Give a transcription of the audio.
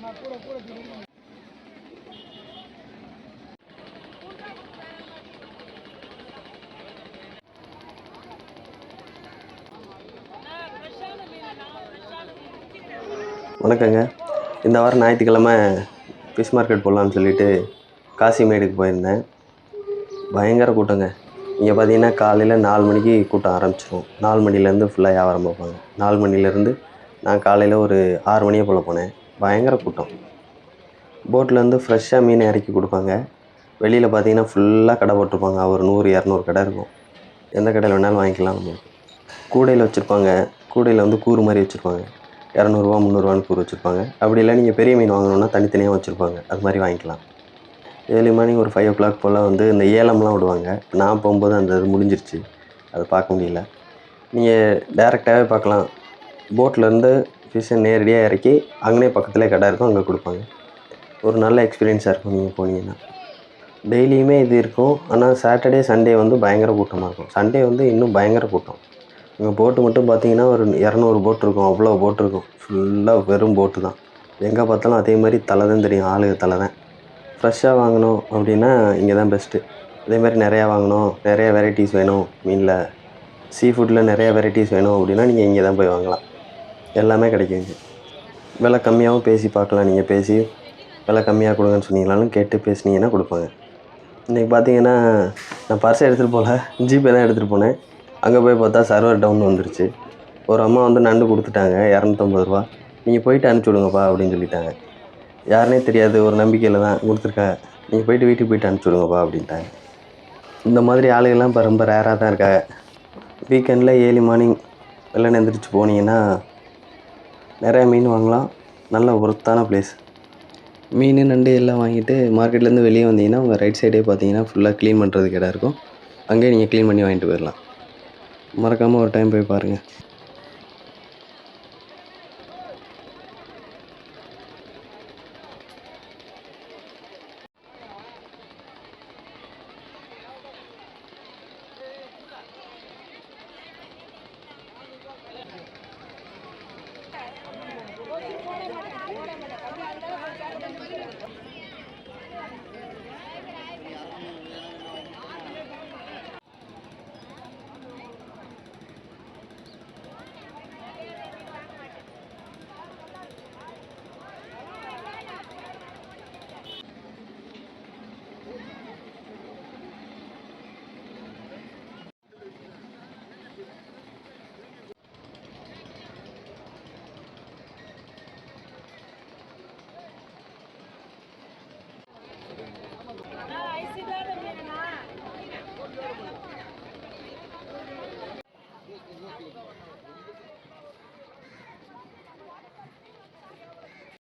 வணக்கங்க. இந்த வாரம் ஞாயிற்றுக்கிழமை ஃபிஷ் மார்க்கெட் போகலான்னு சொல்லிட்டு காசிமேடுக்கு போயிருந்தேன். பயங்கர கூட்டங்க. இங்கே பார்த்தீங்கன்னா காலையில் 4 மணிக்கு கூட்டம் ஆரம்பிச்சிடும். 4 மணிலேருந்து ஃபுல்லாக வியாபாரம் பார்ப்பாங்க. 4 மணிலேருந்து நான் காலையில் ஒரு 6 மணியை போல் போனேன். பயங்கர கூட்டம். போட்லேருந்து ஃப்ரெஷ்ஷாக மீன் இறக்கி கொடுப்பாங்க. வெளியில் பார்த்தீங்கன்னா ஃபுல்லாக கடை போட்டிருப்பாங்க. ஒரு 100-200 கடை இருக்கும். எந்த கடையில் வேணாலும் வாங்கிக்கலாம். நம்ம கூடையில் வச்சுருப்பாங்க. கூடையில் வந்து கூறு மாதிரி வச்சுருப்பாங்க. 200 ரூபா 300 ரூபான்னு கூறு வச்சுருப்பாங்க. அப்படி இல்லை நீங்கள் பெரிய மீன் வாங்கணுன்னா தனித்தனியாக வச்சுருப்பாங்க. அது மாதிரி வாங்கிக்கலாம். ஏர்லி மார்னிங் ஒரு 5 o'clock போல் வந்து இந்த ஏலம்லாம் விடுவாங்க. நான் போகும்போது அந்த இது முடிஞ்சிருச்சு, அதை பார்க்க முடியல. நீங்கள் டேரெக்டாகவே பார்க்கலாம். போட்லேருந்து ஃபிஷ்ஷை நேரடியாக இறக்கி அங்கேயே பக்கத்துலேயே கடை இருக்கும், அங்கே கொடுப்பாங்க. ஒரு நல்ல எக்ஸ்பீரியன்ஸாக இருக்கும் நீங்கள் போனீங்கன்னா. டெய்லியுமே இது இருக்கும். ஆனால் சாட்டர்டே சண்டே வந்து பயங்கர கூட்டமாக இருக்கும். சண்டே வந்து இன்னும் பயங்கர கூட்டம். இங்கே போட்டு மட்டும் பார்த்தீங்கன்னா ஒரு 200 போட் இருக்கும். அவ்வளோ போட் இருக்கும். ஃபுல்லாக வெறும் போட்டு தான். எங்கே பார்த்தாலும் அதே மாதிரி தலை தான் தெரியும். ஆளுக தலை தான். ஃப்ரெஷ்ஷாக வாங்கணும் அப்படின்னா இங்கே தான் பெஸ்ட்டு. அதேமாதிரி நிறையா வாங்கணும், நிறையா வெரைட்டிஸ் வேணும், மீனில் சீ ஃபுட்டில் நிறையா வெரைட்டிஸ் வேணும் அப்படின்னா நீங்கள் இங்கே தான் போய் வாங்கலாம். எல்லாமே கிடைக்கும் இங்கே. விலை கம்மியாகவும் பேசி பார்க்கலாம். நீங்கள் பேசி விலை கம்மியாக கொடுங்கன்னு சொன்னீங்கனாலும் கேட்டு பேசுனீங்கன்னா கொடுப்பாங்க. இன்றைக்கி பார்த்தீங்கன்னா நான் பர்ஸை எடுத்துகிட்டு போகல, ஜிபே தான் எடுத்துகிட்டு போனேன். அங்கே போய் பார்த்தா சர்வர் டவுன் வந்துருச்சு. ஒரு அம்மா வந்து நண்டு கொடுத்துட்டாங்க 250 ரூபா. நீங்கள் போயிட்டு அனுப்பிச்சி விடுங்கப்பா அப்படின்னு சொல்லிட்டாங்க. யாருனே தெரியாது, ஒரு நம்பிக்கையில் தான் கொடுத்துருக்காங்க. நீங்கள் போயிட்டு வீட்டுக்கு போயிட்டு அனுப்பிச்சி விடுங்கப்பா அப்படின்ட்டாங்க. இந்த மாதிரி ஆளுகள்லாம் இப்போ ரொம்ப ரேராக தான் இருக்காங்க. வீக்கெண்டில் ஏர்லி மார்னிங் வெள்ளன எந்திரிச்சு போனீங்கன்னா நிறையா மீன் வாங்கலாம். நல்ல ஒர்த்தான பிளேஸ். மீன் நண்டு எல்லாம் வாங்கிட்டு மார்க்கெட்லேருந்து வெளியே வந்தீங்கன்னா உங்கள் ரைட் சைடே பார்த்தீங்கன்னா ஃபுல்லாக க்ளீன் பண்ணுறதுக்கு இடம் இருக்கும். அங்கேயே நீங்கள் க்ளீன் பண்ணி வாங்கிட்டு போயிடலாம். மறக்காமல் ஒரு டைம் போய் பாருங்கள்.